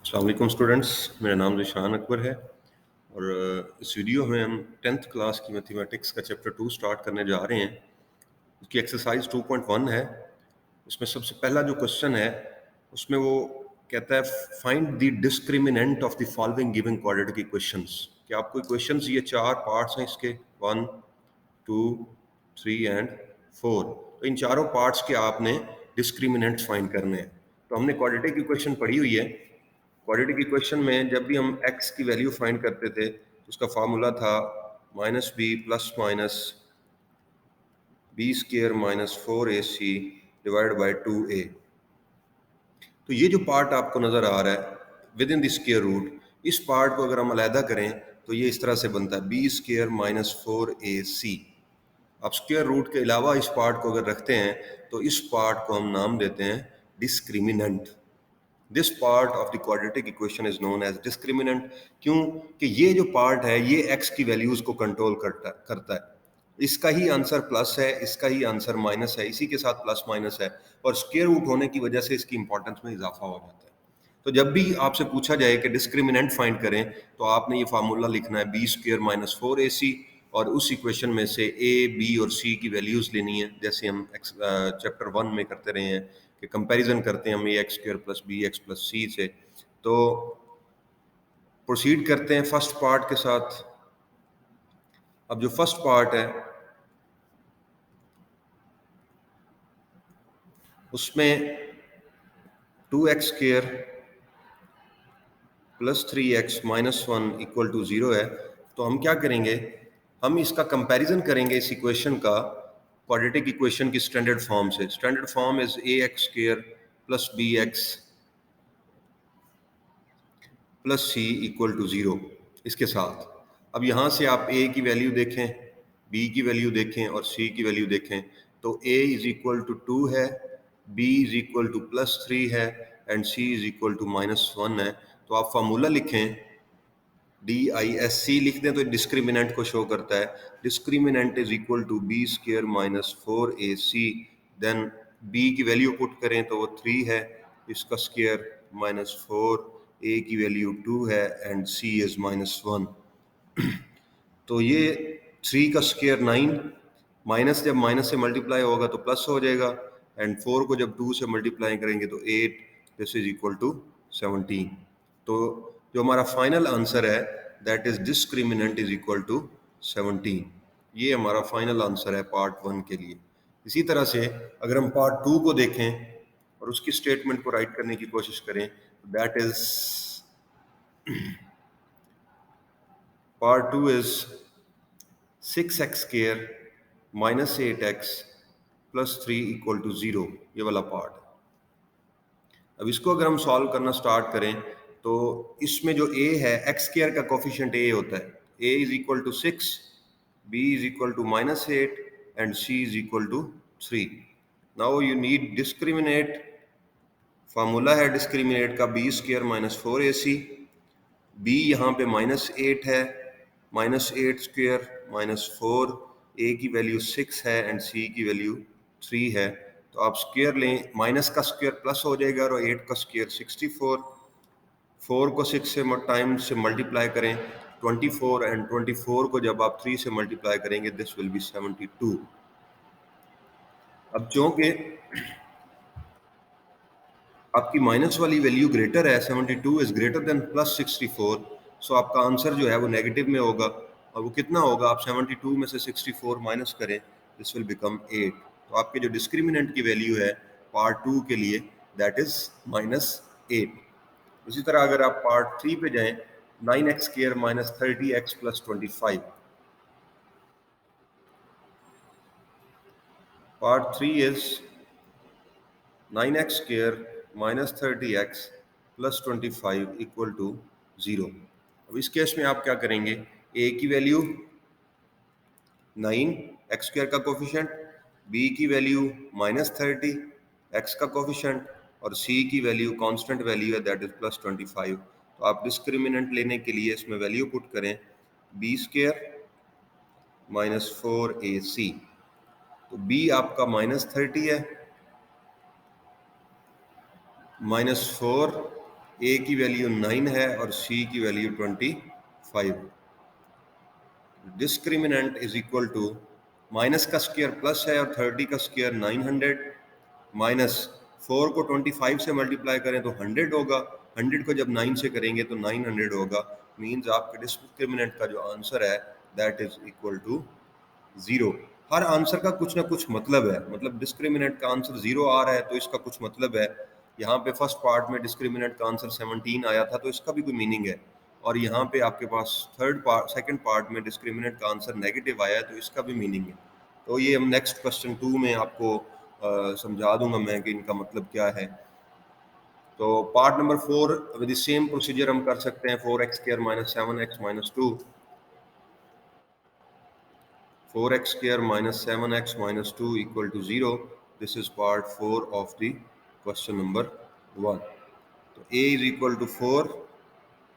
अस्सलाम वालेकुम स्टूडेंट्स, मेरा नाम ज़िशान अकबर है और इस वीडियो में हम 10th क्लास की मैथमेटिक्स का चैप्टर 2 स्टार्ट करने जा रहे हैं। उसकी एक्सरसाइज 2.1 है। उसमें सबसे पहला जो क्वेश्चन है उसमें वो कहता है find the discriminant of the following given quadratic equations. कि आपको इक्वेशंस ये चार पार्ट्स हैं इसके 1, 2, 3 एंड 4। तो इन चारों पार्ट्स के आपने डिस्क्रिमिनेंट्स फाइंड करने हैं। तो हमने क्वाड्रेटिक इक्वेशन पढ़ी हुई है। क्वाड्रेटिक इक्वेशन में जब भी हम x की वैल्यू फाइंड करते थे तो उसका फार्मूला था minus b plus minus b square minus 4ac divide by 2a। तो ये जो पार्ट आपको नज़र आ रहा है within the square root, इस पार्ट को अगर हम अलहदा करें तो ये इस तरह से बनता है बी स्क्र माइनस 4ac। आप स्क्वायर रूट के अलावा इस पार्ट को अगर रखते हैं तो इस पार्ट को हम नाम देते हैं discriminant. This part of the quadratic equation is known as discriminant. क्यों कि ये जो पार्ट है ये x की वैल्यूज को कंट्रोल करता है। इसका ही आंसर प्लस है, इसका ही आंसर माइनस है, इसी के साथ प्लस माइनस है और स्क्वायर रूट होने की वजह से इसकी इंपॉर्टेंस में इजाफा हो जाता है। तो जब भी आपसे पूछा जाए कि डिस्क्रिमिनेंट फाइंड करें तो आपने ये फार्मूला लिखना है बी स्क्वायर माइनस 4ac और उस इक्वेशन में से a, b और c की वैल्यूज लेनी है, जैसे हम चैप्टर 1 में करते रहे हैं कि कंपैरिजन करते हैं हम A x square plus B x plus C से। तो प्रोसीड करते हैं फर्स्ट पार्ट के साथ। अब जो फर्स्ट पार्ट है उसमें 2x square plus 3x minus 1 equal to 0 है। तो हम क्या करेंगे, हम इसका कंपैरिजन करेंगे इस इक्वेशन का क्वाड्रेटिक इक्वेशन की स्टैंडर्ड फॉर्म से। Standard form is a x square plus B x plus c equal to 0 इसके साथ। अब यहाँ से आप a की वैल्यू देखें, b की वैल्यू देखें और c की वैल्यू देखें तो a इज इक्वल टू 2 है, b is equal to plus 3 है and c is equal to minus 1 है। तो आप फार्मूला लिखें DISC लिख दें तो डिस्क्रिमिनेंट को शो करता है। Discriminant is equal to b square minus 4ac। Then b की वैल्यू पुट करें तो वो 3 है, इसका स्क्वायर माइनस 4, a की वैल्यू 2 है एंड c इज माइनस 1। तो ये 3 का स्क्वायर 9, माइनस जब माइनस से मल्टीप्लाई होगा तो प्लस हो जाएगा एंड 4 को जब 2 से मल्टीप्लाई करेंगे तो 8, दिस इज इक्वल टू 17। तो जो हमारा फाइनल आंसर है that is discriminant is equal to 17। ये हमारा फाइनल आंसर है पार्ट 1 के लिए। इसी तरह से अगर हम पार्ट 2 को देखें और उसकी स्टेटमेंट को राइट करने की कोशिश करें that is part 2 is 6x square minus 8x plus 3 equal to 0, ये वाला पार्ट। अब इसको अगर हम सॉल्व करना स्टार्ट करें तो इसमें जो a है x स्क्वायर का कोफिशिएंट a होता है, a is equal to 6, b is equal to minus 8 and c is equal to 3। Now you need discriminant. Formula है डिस्क्रिमिनेट का b square minus 4ac, b यहाँ पे माइनस 8 है, minus 8 square minus 4, a की value 6 है and c की value 3 है। तो आप स्क्वायर लें, माइनस का स्क्वायर प्लस हो जाएगा और 8 का स्क्वायर 64, 4 को 6 से टाइम से मल्टीप्लाई करें 24 एंड 24 को जब आप 3 से मल्टीप्लाई करेंगे दिस विल बी 72। अब चूंकि आपकी माइनस वाली वैल्यू ग्रेटर है, 72 इज ग्रेटर देन प्लस 64, सो आपका आंसर जो है वो नेगेटिव में होगा। और वो कितना होगा, आप 72 में से 64 माइनस करें, दिस विल बिकम 8। तो आपके जो डिस्क्रिमिनेंट की वैल्यू है पार्ट 2 के लिए दैट इज माइनस 8। इसी तरह अगर आप पार्ट 3 पे जाएं, 9x square minus 30x plus 25। Part 3 is 9x square minus 30x plus 25 equal to 0। अब इस केस में आप क्या करेंगे, a की वैल्यू 9 x स्क्वायर का कोफिशिएंट, b की वैल्यू माइनस 30 x का कोफिशिएंट और c की वैल्यू कांस्टेंट वैल्यू है दैट इज प्लस 25। तो आप डिस्क्रिमिनेंट लेने के लिए इसमें वैल्यू पुट करें b स्क्वायर माइनस 4ac। तो b आपका माइनस 30 है, माइनस 4 ए की वैल्यू 9 है और सी की value 25। Discriminant is equal to minus का स्क्वायर प्लस है और 30 का स्क्वायर 900 माइनस 4 को 25 से मल्टीप्लाई करें तो 100 होगा, 100 को जब 9 से करेंगे तो 900 होगा। मीन्स आपके डिस्क्रिमिनेंट का जो आंसर है दैट इज इक्वल टू 0। हर आंसर का कुछ ना कुछ मतलब है, मतलब डिस्क्रिमिनेंट का आंसर 0 आ रहा है तो इसका कुछ मतलब है। यहाँ पे फर्स्ट पार्ट में डिस्क्रिमिनेंट का आंसर 17 आया था तो इसका भी कोई मीनिंग है, और यहाँ पे आपके पास सेकंड पार्ट में डिस्क्रिमिनेंट का आंसर नेगेटिव आया है तो इसका भी मीनिंग है। तो ये हम नेक्स्ट क्वेश्चन 2 में आपको समझा दूंगा मैं कि इनका मतलब क्या है। तो part number 4 with the same procedure हम कर सकते हैं। 4x² - 7x - 2, 4x² - 7x - 2 equal to 0. This is part 4 of the question number 1. So a is equal to 4,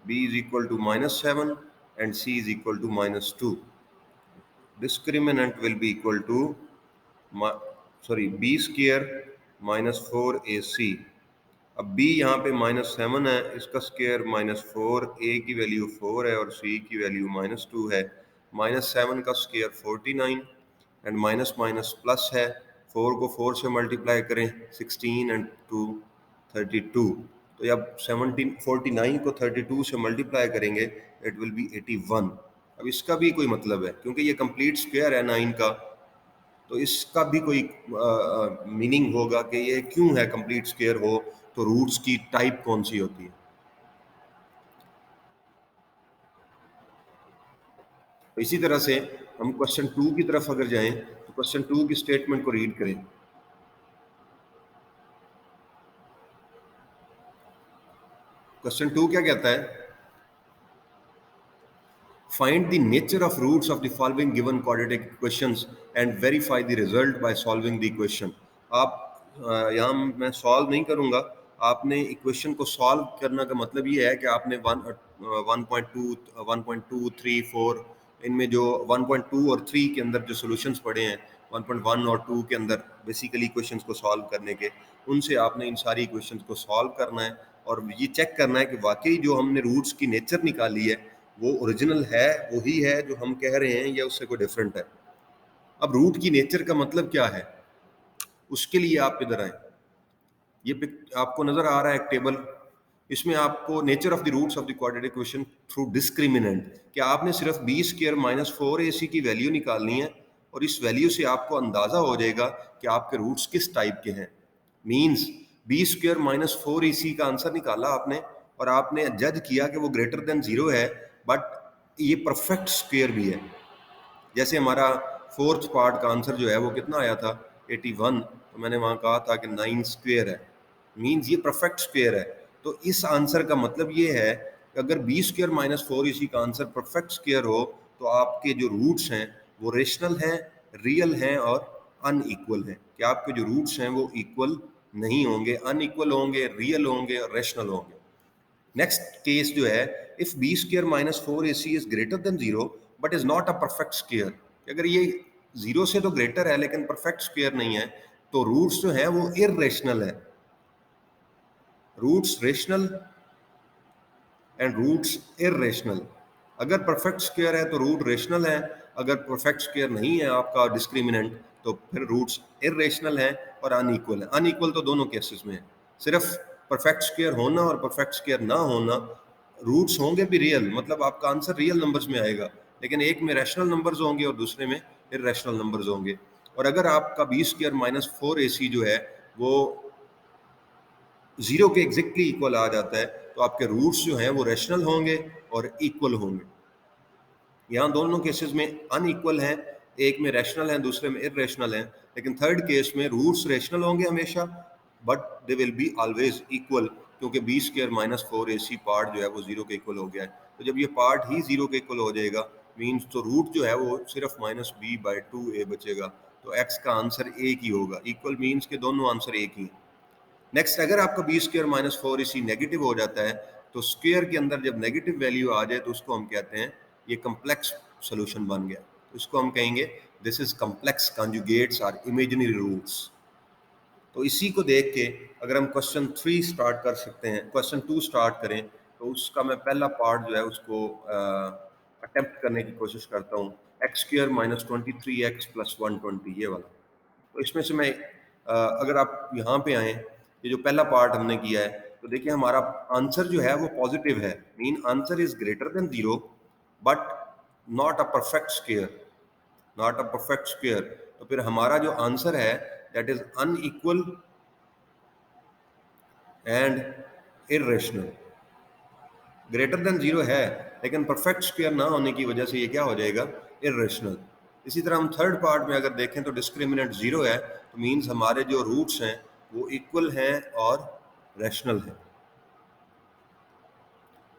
b is equal to -7 and c is equal to -2. Discriminant will be equal to b square minus 4ac. अब b यहाँ पे -7 है, इसका square -4, a की value 4 है और c की value -2 है। -7 का square 49 and minus minus plus है, 4 को 4 से मल्टीप्लाई करें 16 एंड 2 32। तो जब 49 को 32 से मल्टीप्लाई करेंगे इट विल बी 81। अब इसका भी कोई मतलब है क्योंकि ये कंप्लीट स्क्वायर है 9 का, तो इसका भी कोई मीनिंग होगा कि ये क्यों है कंप्लीट स्क्वायर हो, तो रूट्स की टाइप कौन सी होती है। तो इसी तरह से हम क्वेश्चन 2 की तरफ अगर जाएं तो क्वेश्चन 2 की स्टेटमेंट को रीड करें। क्वेश्चन 2 क्या कहता है? Find the nature of roots of the following given quadratic equations and verify the result by solving the equation. आप यहाँ मैं सॉल्व नहीं करूँगा, आपने इक्वेशन को सॉल्व करने का मतलब ये है कि आपने 1.2 1.2 3 4 इनमें जो 1.2 और 3 के अंदर जो सॉल्यूशंस पड़े हैं 1.1 और 2 के अंदर बेसिकली इक्वेशंस को सॉल्व करने के, उनसे आपने इन सारी इक्वेशंस को सॉल्व करना है और ये चेक करना है कि वाकई जो हमने रूट्स की नेचर निकाली है वो ओरिजिनल है, वही है जो हम कह रहे हैं या उससे कोई डिफरेंट है। अब रूट की नेचर का मतलब क्या है, उसके लिए आप इधर आए। ये आपको नजर आ रहा है एक टेबल, इसमें आपको nature of the roots of the quadratic equation through discriminant, कि आपने सिर्फ बी स्क्वायर माइनस 4ac की वैल्यू निकालनी है और इस वैल्यू से आपको अंदाजा हो जाएगा कि आपके रूट्स किस टाइप के हैं। Means B square minus 4ac का आंसर निकाला आपने और आपने जज किया कि वो ग्रेटर देन 0 है, बट ये परफेक्ट स्क्वायर भी है। जैसे हमारा फोर्थ पार्ट का आंसर जो है वो कितना आया था 81, तो मैंने वहाँ कहा था कि 9 स्क्वायर है, मीन्स ये परफेक्ट स्क्वायर है। तो इस आंसर का मतलब ये है कि अगर बी स्क्वायर माइनस 4ac का आंसर परफेक्ट स्क्वायर हो तो आपके जो रूट्स हैं वो रेशनल हैं, रियल हैं और अनइक्वल हैं, कि आपके जो रूट्स हैं वो इक्वल नहीं होंगे, अनइक्वल होंगे, रियल होंगे और रेशनल होंगे। नेक्स्ट केस जो है, if b square minus 4ac is greater than 0 but is not a perfect square, अगर ये 0 से तो ग्रेटर है लेकिन परफेक्ट स्क्वायर नहीं है तो रूट्स जो है वो इररेशनल है। Roots rational and roots irrational. अगर परफेक्ट स्क्वायर है तो रूट रेशनल है, अगर परफेक्ट स्क्वायर नहीं है आपका डिस्क्रिमिनेंट तो फिर रूट्स इररेशनल है और अनइक्वल है। अनइक्वल तो दोनों केसेस में है, सिर्फ परफेक्ट स्क्वायर होना और परफेक्ट स्क्वायर ना होना। रूट्स होंगे भी रियल, मतलब आपका आंसर रियल नंबर्स में आएगा, लेकिन एक में रैशनल नंबर्स होंगे और दूसरे में इररेशनल नंबर्स होंगे। और अगर आपका बी स्क्वायर माइनस 4ac जो है वो 0 के एग्जैक्टली इक्वल आ जाता है तो आपके रूट्स जो हैं वो रैशनल होंगे और इक्वल होंगे। यहाँ दोनों केसेस में अनइक्वल हैं, एक में रैशनल है दूसरे में इररेशनल है, लेकिन थर्ड केस में रूट्स रैशनल होंगे हमेशा but they will be always equal, क्योंकि B square minus 4ac part जो है वो 0 के इक्वल हो गया है। तो जब ये पार्ट ही 0 के इक्वल हो जाएगा मीन्स तो रूट जो है वो सिर्फ -b/2a बचेगा, तो x का आंसर एक ही होगा। इक्वल मीन्स के दोनों आंसर एक ही हैं। नेक्स्ट, अगर आपका B square minus 4ac negative हो जाता है तो स्क्वायर के अंदर जब नेगेटिव वैल्यू आ जाए तो उसको हम कहते हैं ये कम्प्लेक्स सोल्यूशन बन गया, तो इसको हम कहेंगे this is complex conjugates or imaginary roots. तो इसी को देख के अगर हम क्वेश्चन 3 स्टार्ट कर सकते हैं, क्वेश्चन 2 स्टार्ट करें, तो उसका मैं पहला पार्ट जो है उसको अटेम्प्ट करने की कोशिश करता हूँ। X square minus 23x plus 120, ये वाला। तो इसमें से मैं अगर आप यहाँ पे आए, ये जो पहला पार्ट हमने किया है, तो देखिए हमारा आंसर जो है वो पॉजिटिव है, mean answer is greater than 0 but not a perfect square, not a perfect square. तो फिर हमारा जो आंसर है that is unequal and irrational. Greater than 0 है लेकिन परफेक्ट स्क्वायर ना होने की वजह से ये क्या हो जाएगा, इरेशनल। इसी तरह हम थर्ड पार्ट में अगर देखें तो डिस्क्रिमिनेंट 0 है, तो मीन्स हमारे जो रूट्स हैं वो इक्वल हैं और रैशनल हैं।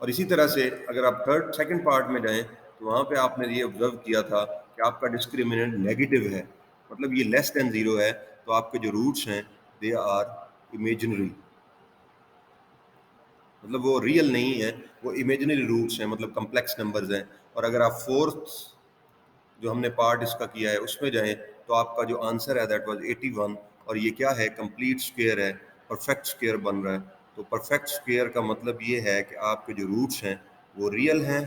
और इसी तरह से अगर आप थर्ड सेकंड पार्ट में जाएं तो वहाँ पे आपने ये ऑब्जर्व किया था कि आपका डिस्क्रिमिनेंट नेगेटिव है, मतलब ये लेस देन 0 है, तो आपके जो रूट्स हैं दे आर इमेजिनरी, मतलब वो रियल नहीं है, वो इमेजिनरी रूट्स हैं, मतलब कम्प्लेक्स नंबर्स हैं। और अगर आप फोर्थ जो हमने पार्ट इसका किया है उसमें जाएं तो आपका जो आंसर है दैट वाज 81, और ये क्या है, कंप्लीट स्क्वायर है, परफेक्ट स्क्वायर बन रहा है। तो परफेक्ट स्क्वायर का मतलब ये है कि आपके जो रूट्स हैं वो रियल हैं,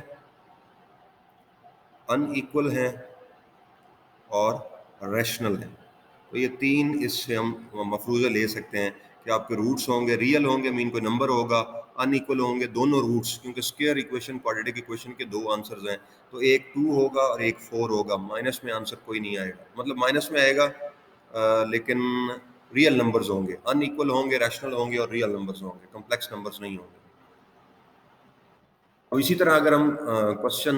अनइक्वल हैं और रैशनल हैं। तो ये तीन इससे हम मफरूज़े ले सकते हैं कि आपके रूट्स होंगे रियल होंगे, मीन कोई नंबर होगा, अनइक्वल होंगे दोनों रूट्स, क्योंकि स्क्वायर इक्वेशन क्वाड्रेटिक इक्वेशन के दो आंसर्स हैं, तो एक 2 होगा और एक 4 होगा, माइनस में आंसर कोई नहीं आएगा, मतलब माइनस में आएगा लेकिन रियल नंबर्स होंगे, अनइक्वल होंगे, रैशनल होंगे और रियल नंबर्स होंगे, कॉम्प्लेक्स नंबर्स नहीं होंगे। और इसी तरह अगर हम क्वेश्चन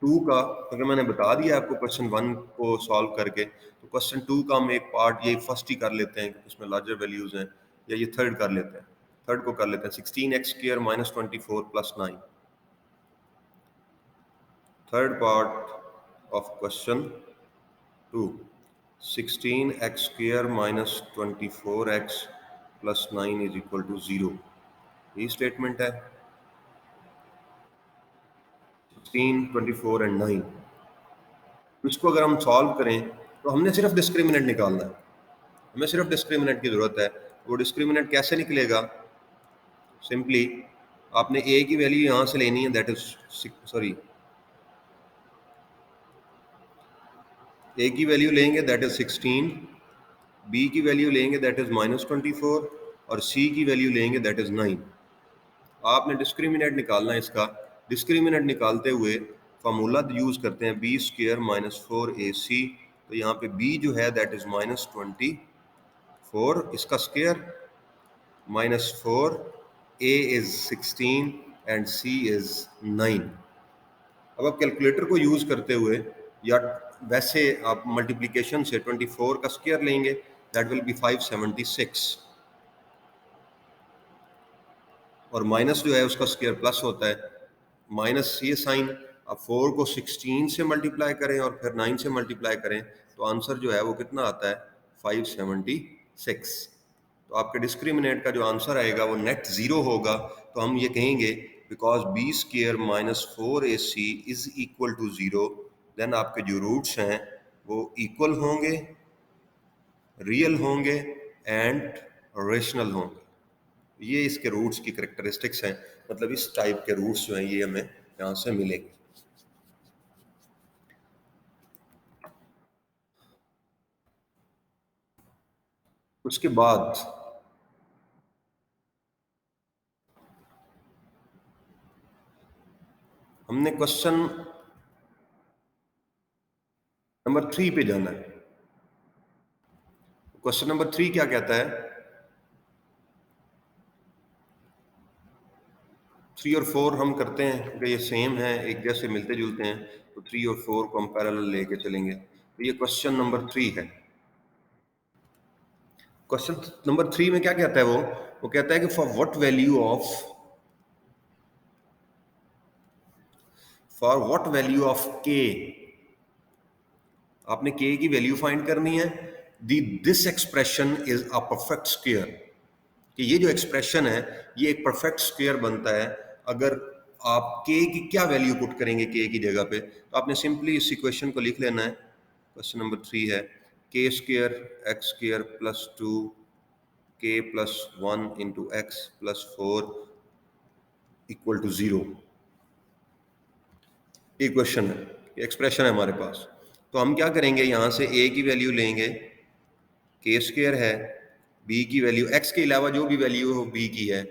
2 का, अगर मैंने बता दिया आपको क्वेश्चन 1 को सॉल्व करके, तो क्वेश्चन 2 का हम एक पार्ट ये फर्स्ट ही कर लेते हैं, उसमें लार्जर वैल्यूज हैं, या ये थर्ड कर लेते हैं, थर्ड को कर लेते हैं। 16x square minus 24 plus 9, third part of question 2। 16x square minus 24x plus 9 is equal to 0, ये स्टेटमेंट है। 16, 24 एंड 9, इसको अगर हम सॉल्व करें तो हमने सिर्फ डिस्क्रिमिनेंट निकालना है, हमें सिर्फ डिस्क्रिमिनेंट की जरूरत है। वो डिस्क्रिमिनेंट कैसे निकलेगा, सिंपली आपने ए की वैल्यू यहाँ से लेनी है, दैट इज सॉरी, ए की वैल्यू लेंगे दैट इज 16, बी की वैल्यू लेंगे दैट इज माइनस 24, और सी की वैल्यू लेंगे दैट इज 9। आपने डिस्क्रिमिनेंट निकालना है इसका। डिस्क्रिमिनेंट निकालते हुए फार्मूला यूज करते हैं बी स्क्वायर माइनस 4ac, तो यहाँ पे b जो है दैट इज माइनस 24, इसका square minus 4, a is 16 and c is 9। अब आप कैलकुलेटर को यूज करते हुए या वैसे आप मल्टीप्लिकेशन से 24 का स्क्वायर लेंगे दैट विल बी 576, और माइनस जो है उसका स्क्वायर प्लस होता है, माइनस ये साइन, अब 4 को 16 से मल्टीप्लाई करें और फिर 9 से मल्टीप्लाई करें तो आंसर जो है वो कितना आता है, 576। तो आपके डिस्क्रिमिनेंट का जो आंसर आएगा वो नेट जीरो होगा। तो हम ये कहेंगे because b square minus 4ac is equal to 0, then आपके जो रूट्स हैं वो इक्वल होंगे, रियल होंगे एंड रेशनल होंगे। ये इसके रूट्स की करेक्टरिस्टिक्स हैं, मतलब इस टाइप के रूट्स जो हैं ये हमें यहाँ से मिलेंगे। उसके बाद हमने क्वेश्चन नंबर 3 पे जाना है। क्वेश्चन नंबर 3 क्या कहता है, 3 और 4 हम करते हैं क्योंकि ये सेम है, एक जैसे मिलते जुलते हैं, तो 3 और 4 को हम पैरेलल लेके चलेंगे। तो ये क्वेश्चन नंबर 3 है। क्वेश्चन नंबर 3 में क्या कहता है, वो कहता है कि फॉर व्हाट वैल्यू ऑफ के, आपने के की वैल्यू फाइंड करनी है, this expression is a perfect square, कि ये जो एक्सप्रेशन है ये एक परफेक्ट स्क्वायर बनता है अगर आप के की क्या वैल्यू पुट करेंगे के की जगह पे। तो आपने सिंपली इस इक्वेशन को लिख लेना है। क्वेश्चन नंबर 3 है के square x square plus 2 k plus 1 into x plus 4 equal to 0। ये क्वेश्चन है, ये एक्सप्रेशन है हमारे पास। तो हम क्या करेंगे, यहाँ से a की वैल्यू लेंगे, के स्क्वायर है, b की वैल्यू x के अलावा जो भी वैल्यू हो b की है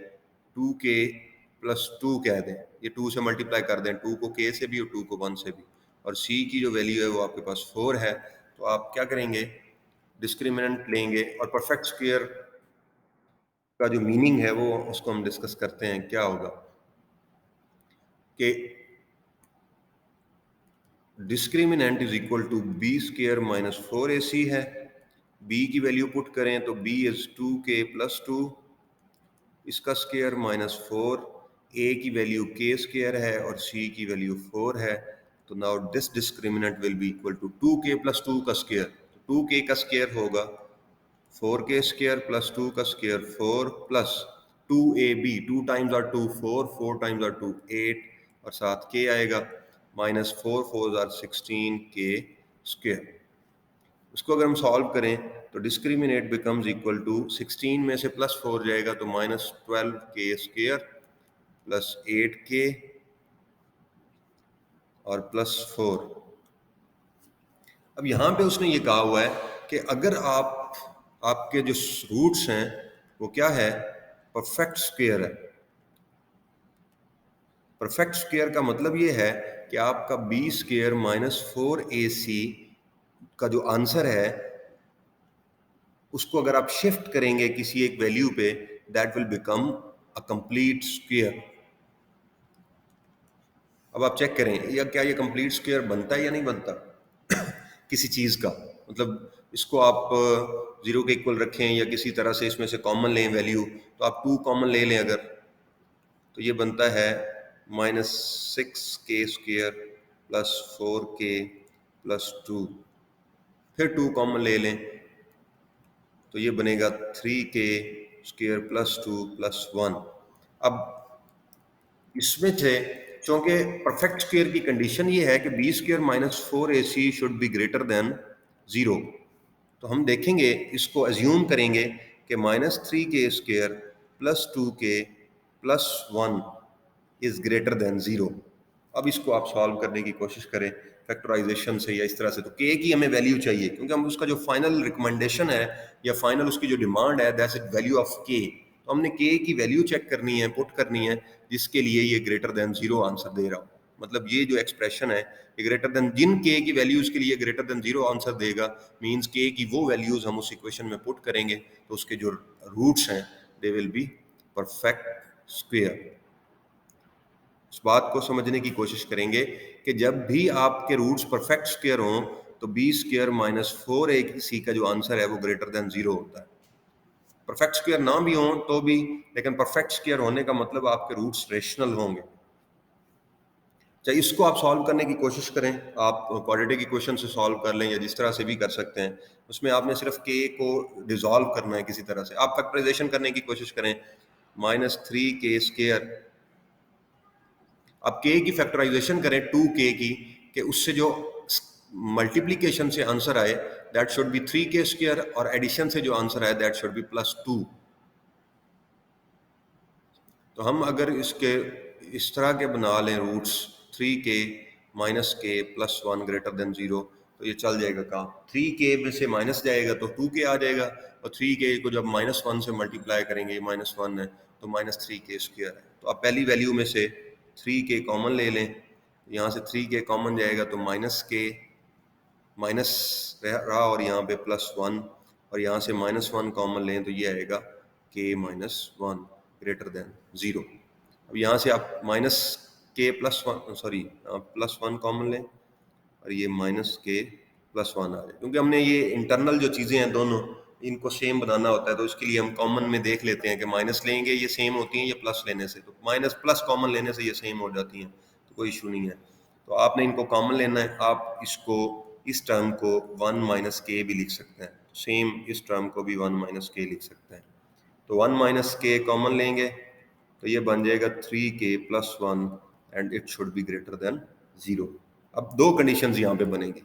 2k प्लस 2 कह दें, ये 2 से मल्टीप्लाई कर दें, 2 को k से भी और 2 को 1 से भी, और c की जो वैल्यू है वो आपके पास 4 है। तो आप क्या करेंगे, डिस्क्रिमिनेंट लेंगे और परफेक्ट स्क्वायर का जो मीनिंग है वो उसको हम डिस्कस करते हैं। क्या होगा कि discriminant is equal to b square minus 4ac है, b की वैल्यू पुट करें तो b इज 2k प्लस 2, इसका स्क्वायर माइनस 4, a की वैल्यू k स्क्वायर है और c की वैल्यू 4 है। तो now this discriminant will be equal to 2k plus 2 का स्क्वायर, 2k का स्क्वायर होगा 4k स्क्वायर प्लस 2 का square 4 plus 2ab, 2 times are 2 4, 4 times are 2 8 और साथ k आएगा, माइनस 4 4 आर 16k स्क्वायर। उसको अगर हम सॉल्व करें तो डिस्क्रिमिनेट बिकम्स इक्वल टू 16 में से प्लस 4 जाएगा तो minus 12k square plus 8k और प्लस 4। अब यहाँ पे उसने ये कहा हुआ है कि अगर आपके जो रूट्स हैं वो क्या है, परफेक्ट स्क्वायर है। परफेक्ट स्क्वायर का मतलब ये है कि आपका बी स्क्वायर माइनस 4ac का जो आंसर है उसको अगर आप शिफ्ट करेंगे किसी एक वैल्यू पे, that will become a complete square. अब आप चेक करें या क्या ये कंप्लीट स्क्वायर बनता है या नहीं बनता किसी चीज का, मतलब इसको आप 0 के इक्वल रखें या किसी तरह से इसमें से कॉमन लें वैल्यू, तो आप 2 कॉमन ले लें अगर, तो ये बनता है minus 6k square plus 4k plus 2, फिर 2 कॉमन ले लें तो ये बनेगा 3k स्क्वायर प्लस 2 प्लस 1। अब इसमें से चूंकि परफेक्ट स्क्वायर की कंडीशन ये है कि b square minus 4ac should be greater than 0, तो हम देखेंगे इसको एज्यूम करेंगे कि minus 3k square plus 2k plus 1 is greater than 0। अब इसको आप सॉल्व करने की कोशिश करें फैक्टराइजेशन से या इस तरह से, तो k की हमें वैल्यू चाहिए क्योंकि हम उसका जो फाइनल रिकमेंडेशन है या फाइनल उसकी जो डिमांड है दैट्स वैल्यू ऑफ k, तो हमने k की वैल्यू चेक करनी है, पुट करनी है, जिसके लिए ये ग्रेटर देन 0 आंसर दे रहा हूँ। मतलब ये जो एक्सप्रेशन है ये ग्रेटर देन, जिन k की वैल्यूज के लिए ग्रेटर देन 0 आंसर देगा मींस k की वो वैल्यूज हम उस इक्वेशन में पुट करेंगे तो उसके जो रूट्स हैं दे विल बी परफेक्ट स्क्वायर। इस बात को समझने की कोशिश करेंगे कि जब भी आपके रूट्स परफेक्ट स्क्वायर हों तो बी स्क्वायर माइनस 4ac का जो आंसर है वो ग्रेटर देन 0 होता है। परफेक्ट स्क्वायर ना भी हो तो भी, लेकिन परफेक्ट स्क्वायर होने का मतलब आपके रूट्स रेशनल होंगे। चाहे इसको आप सॉल्व करने की कोशिश करें, आप क्वाड्रेटिक इक्वेशन से सॉल्व कर लें या जिस तरह से भी कर सकते हैं, उसमें आपने सिर्फ के को डिसॉल्व करना है किसी तरह से। आप फैक्टराइजेशन करने की कोशिश करें, माइनस 3k स्क्वायर, अब k की फैक्टराइजेशन करें 2k की, कि उससे जो मल्टीप्लीकेशन से आंसर आए that should be 3k square और एडिशन से जो आंसर आए दैट शुड बी प्लस 2। तो हम अगर इसके इस तरह के बना लें रूट्स 3k माइनस के प्लस 1 ग्रेटर देन 0, तो ये चल जाएगा काम। 3k में से माइनस जाएगा तो 2k आ जाएगा और 3k को जब माइनस 1 से मल्टीप्लाई करेंगे, माइनस 1 है तो माइनस 3k स्क्वायर है। तो आप पहली वैल्यू में से 3k कॉमन ले लें, यहाँ से 3k कॉमन जाएगा तो माइनस के माइनस रहा और यहाँ पे प्लस 1, और यहाँ से माइनस 1 कॉमन लें तो ये आएगा k माइनस 1 ग्रेटर देन 0। अब यहाँ से आप माइनस के प्लस 1 सॉरी प्लस 1 कॉमन लें और ये माइनस के प्लस 1 आ जाए, क्योंकि हमने ये इंटरनल जो चीज़ें हैं दोनों इनको सेम बनाना होता है, तो इसके लिए हम कॉमन में देख लेते हैं कि माइनस लेंगे ये सेम होती हैं या प्लस लेने से, तो माइनस प्लस कॉमन लेने से ये सेम हो जाती हैं, तो कोई इशू नहीं है। तो आपने इनको कॉमन लेना है, आप इसको इस टर्म को 1 माइनस के भी लिख सकते हैं, सेम इस टर्म को भी 1 माइनस के लिख सकते हैं। तो 1 माइनस के कॉमन लेंगे तो ये बन जाएगा 3k plus 1 and it should be greater than 0। अब दो कंडीशंस यहाँ पे बनेंगी।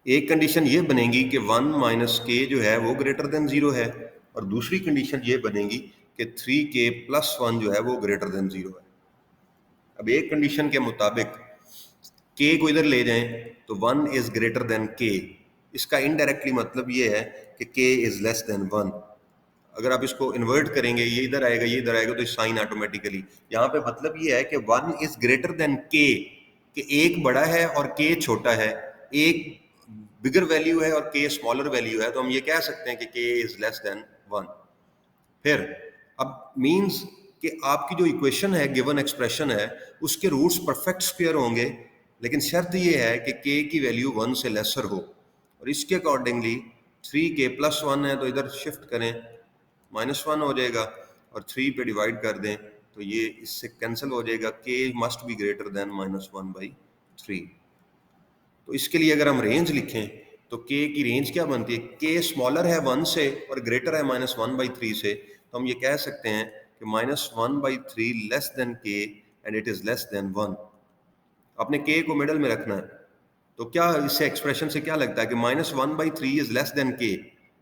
एक कंडीशन ये बनेगी कि 1 माइनस के जो है वो ग्रेटर देन 0 है, और दूसरी कंडीशन ये बनेगी कि 3k+1 जो है वो ग्रेटर देन 0 है। अब एक कंडीशन के मुताबिक k को इधर ले जाएं तो 1 इज ग्रेटर देन k, इसका इनडायरेक्टली मतलब ये है कि k इज लेस देन 1। अगर आप इसको इन्वर्ट करेंगे, ये इधर आएगा ये इधर आएगा, तो साइन ऑटोमेटिकली यहाँ पे मतलब ये है कि 1 इज ग्रेटर देन k, कि एक बड़ा है और k छोटा है, एक बिगर वैल्यू है और k स्मॉलर वैल्यू है, तो हम ये कह सकते हैं कि k इज लेस देन 1। फिर अब मींस कि आपकी जो इक्वेशन है, गिवन एक्सप्रेशन है, उसके रूट्स परफेक्ट स्क्वायर होंगे, लेकिन शर्त ये है कि k की वैल्यू 1 से लेसर हो, और इसके अकॉर्डिंगली 3k+1 है तो इधर शिफ्ट करें -1 हो जाएगा, और 3 पे डिवाइड कर दें तो ये इससे कैंसिल हो जाएगा, k must be greater then -1/3। तो इसके लिए अगर हम रेंज लिखें तो k की रेंज क्या बनती है, k स्मॉलर है 1 से और ग्रेटर है -1/3 से, तो हम ये कह सकते हैं कि -1/3 less than k and it is less than 1। आपने k को मिडल में रखना है, तो क्या इससे एक्सप्रेशन से क्या लगता है कि -1/3 इज लेस देन k,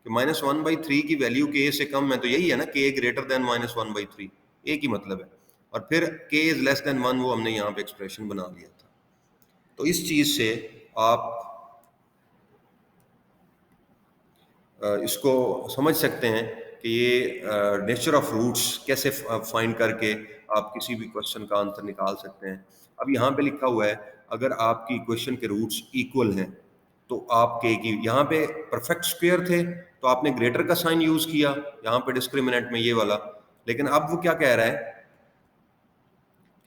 कि -1/3 की वैल्यू k से कम है, तो यही है ना, k ग्रेटर देन -1/3, एक ही मतलब है। और फिर k इज लेस देन 1, वो हमने यहाँ पे एक्सप्रेशन बना लिया था। तो इस चीज से आप इसको समझ सकते हैं कि ये नेचर ऑफ रूट्स कैसे फाइंड करके आप किसी भी क्वेश्चन का आंसर निकाल सकते हैं। अब यहाँ पे लिखा हुआ है अगर आपकी इक्वेशन के रूट्स इक्वल हैं तो आप के की, यहाँ पे परफेक्ट स्क्वायर थे तो आपने ग्रेटर का साइन यूज किया यहाँ पे डिस्क्रिमिनेंट में ये वाला, लेकिन अब वो क्या कह रहा है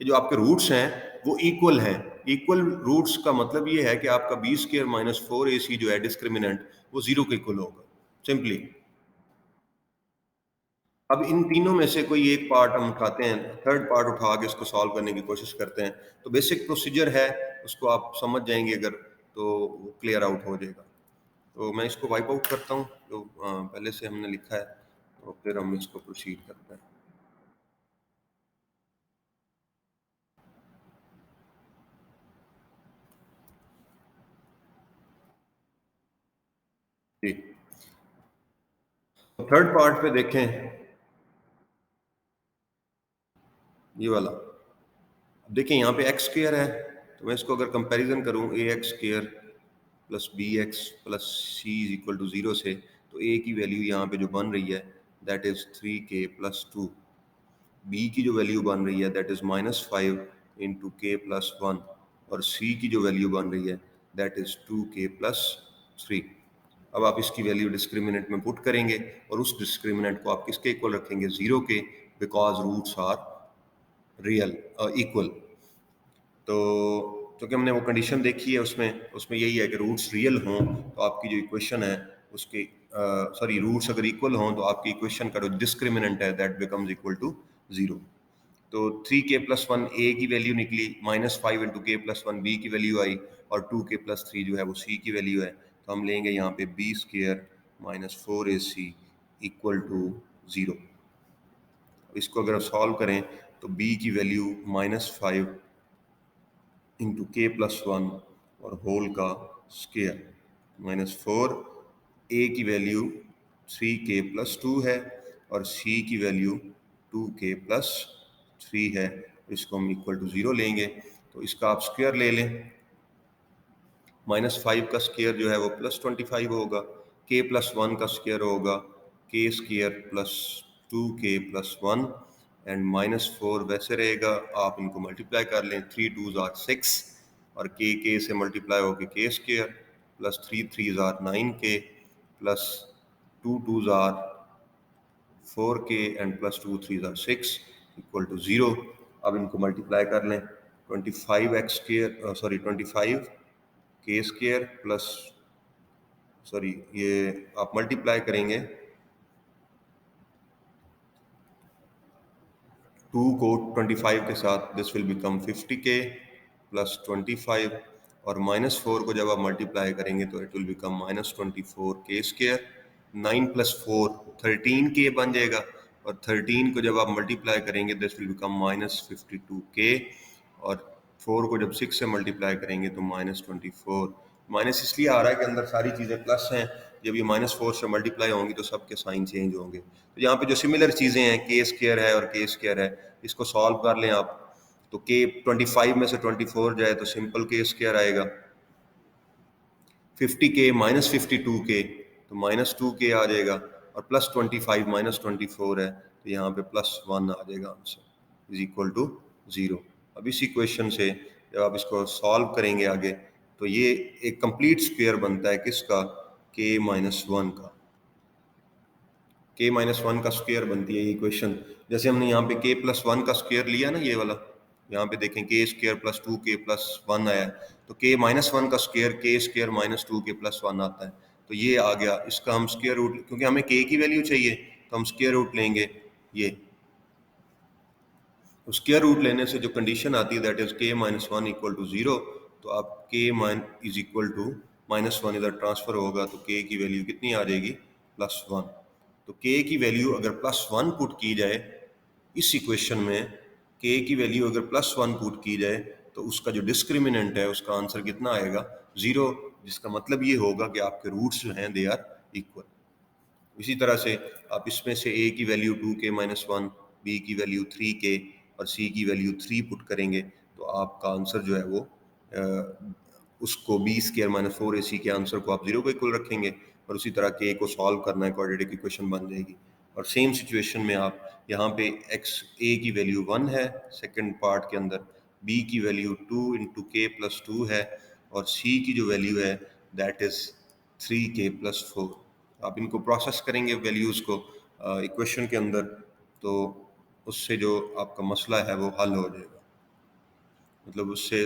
कि जो आपके रूट्स हैं वो इक्वल हैं। इक्वल रूट्स का मतलब ये है कि आपका b² - 4ac जो है डिस्क्रिमिनेंट, वो 0 के इक्वल होगा सिंपली। अब इन तीनों में से कोई एक पार्ट हम उठाते हैं, थर्ड पार्ट उठा के इसको सॉल्व करने की कोशिश करते हैं। तो बेसिक प्रोसीजर है, उसको आप समझ जाएंगे अगर, तो क्लियर आउट हो जाएगा। तो मैं इसको वाइप आउट करता हूँ जो पहले से हमने लिखा है, तो फिर हम इसको प्रोसीड करते हैं। जी, तो थर्ड पार्ट पे देखें, ये वाला देखिए यहाँ पे एक्स स्क्वायर है, तो मैं इसको अगर कंपैरिजन करूँ ax² plus bx plus c is equal to 0 से, तो a की वैल्यू यहाँ पे जो बन रही है दैट इज 3k+2, b की जो वैल्यू बन रही है दैट इज -5 इंटू k+1, और c की जो वैल्यू बन रही है दैट इज 2k+3। अब आप इसकी वैल्यू डिस्क्रिमिनेंट में पुट करेंगे और उस डिस्क्रिमिनेंट को आप किसके इक्वल रखेंगे, 0 के, because roots are real equal. तो क्योंकि हमने वो कंडीशन देखी है उसमें उसमें यही है कि रूट्स रियल हों तो आपकी जो इक्वेशन है उसकी, सॉरी, रूट्स अगर इक्वल हों तो आपकी इक्वेशन का जो डिस्क्रिमिनेंट है दैट बिकम्स इक्वल टू 0। तो 3k+1 a की वैल्यू निकली, -5 इंटू k+1 b की वैल्यू आई, और 2k+3 जो है वो c की वैल्यू है। तो हम लेंगे यहाँ पे b² - 4ac इक्वल टू 0। इसको अगर सॉल्व करें तो b की वैल्यू -5 इंटू k+1 और होल का स्क्वायर -4, a की वैल्यू 3k+2 है और c की वैल्यू 2k+3 है। इसको हम इक्वल टू 0 लेंगे, तो इसका आप स्क्वायर ले लें, -5 का स्क्वायर जो है वो +25 होगा, k+1 का स्क्वायर होगा k² + 2k+1 एंड -4 वैसे रहेगा, आप इनको मल्टीप्लाई कर लें, 3 2s are 6 और k से मल्टीप्लाई होके k² plus 3 3s are 9k plus 2 2s are 4k and plus 2 3s are 6 equal to 0। अब इनको मल्टीप्लाई कर लें, 25x², sorry 25k² plus, sorry ये आप मल्टीप्लाई करेंगे 2 को 25 के साथ, this will become 50k plus 25, और -4 को जब आप मल्टीप्लाई करेंगे तो it will become -24k²। 9 + 4 13k बन जाएगा, और 13 को जब आप मल्टीप्लाई करेंगे दिस विल बिकम -52k, और 4 को जब 6 से मल्टीप्लाई करेंगे तो -24। माइनस इसलिए आ रहा है कि अंदर सारी चीज़ें प्लस हैं, जब ये -4 से मल्टीप्लाई होंगी तो सबके साइन चेंज होंगे। तो यहाँ पे जो सिमिलर चीज़ें हैं, के स्क्वायर है और के स्क्वायर है, इसको सॉल्व कर लें आप। तो के 25 में से 24 जाए तो सिंपल के स्क्वायर आएगा। 50k माइनस 52k तो -2k आ जाएगा, और प्लस 25 माइनस 24 है तो यहाँ पे +1 आ जाएगा आंसर, इज इक्वल टू 0। अब इस इक्वेशन से जब आप इसको सॉल्व करेंगे आगे तो ये एक कंप्लीट स्क्वायर बनता है किसका, k-1 का। k-1 का स्क्वायर बनती है ये इक्वेशन। जैसे हमने यहाँ पे k+1 का स्क्वायर लिया ना, ये वाला, यहाँ पे देखें k स्क्वायर प्लस 2k+1 आया, तो k-1 का square k square minus 2k+1 आता है। तो ये आ गया, इसका हम स्क्वायर रूट, क्योंकि हमें k की वैल्यू चाहिए तो हम स्क्वायर रूट लेंगे। ये स्क्वायर रूट लेने से जो कंडीशन आती है that is k-1 equal to 0, तो आप k इज इक्वल टू -1 इधर ट्रांसफर होगा तो k की वैल्यू कितनी आ जाएगी, +1। तो k की वैल्यू अगर +1 पुट की जाए इस इक्वेशन में, k की वैल्यू अगर +1 पुट की जाए तो उसका जो डिस्क्रिमिनेंट है उसका आंसर कितना आएगा, 0, जिसका मतलब ये होगा कि आपके रूट्स जो हैं दे आर इक्वल। इसी तरह से आप इसमें से a की वैल्यू 2k-1, b की वैल्यू 3k और c की वैल्यू 3 पुट करेंगे तो आपका आंसर जो है वो उसको b स्क्वायर माइनस 4ac के आंसर को आप 0 को इक्वल रखेंगे, और उसी तरह k को सॉल्व करना है, क्वाड्रेटिक इक्वेशन बन जाएगी। और सेम सिचुएशन में आप यहाँ पे a की वैल्यू 1 है सेकंड पार्ट के अंदर, b की वैल्यू 2 इंटू के प्लस 2 है, और c की जो वैल्यू है दैट इज 3k प्लस 4। आप इनको प्रोसेस करेंगे वैल्यूज़ को इक्वेशन के अंदर, तो उससे जो आपका मसला है वो हल हो जाएगा। मतलब उससे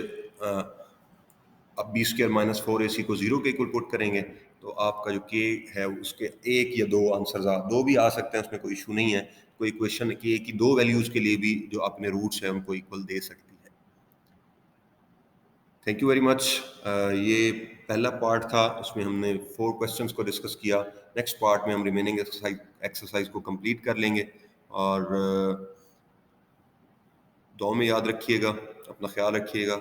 आप बी स्क्वायर माइनस 4ac को 0 के इक्वल पुट करेंगे तो आपका जो k है उसके एक या दो आंसर्स दो भी आ सकते हैं, उसमें कोई इशू नहीं है। कोई इक्वेशन k की दो वैल्यूज़ के लिए भी जो अपने रूट्स हैं उनको इक्वल दे सकती है। Thank you very much. ये पहला पार्ट था, उसमें हमने 4 क्वेश्चंस को डिस्कस किया। नेक्स्ट पार्ट में हम रिमेनिंग एक्सरसाइज को कंप्लीट कर लेंगे, और दुआ में याद रखिएगा, अपना ख्याल रखिएगा।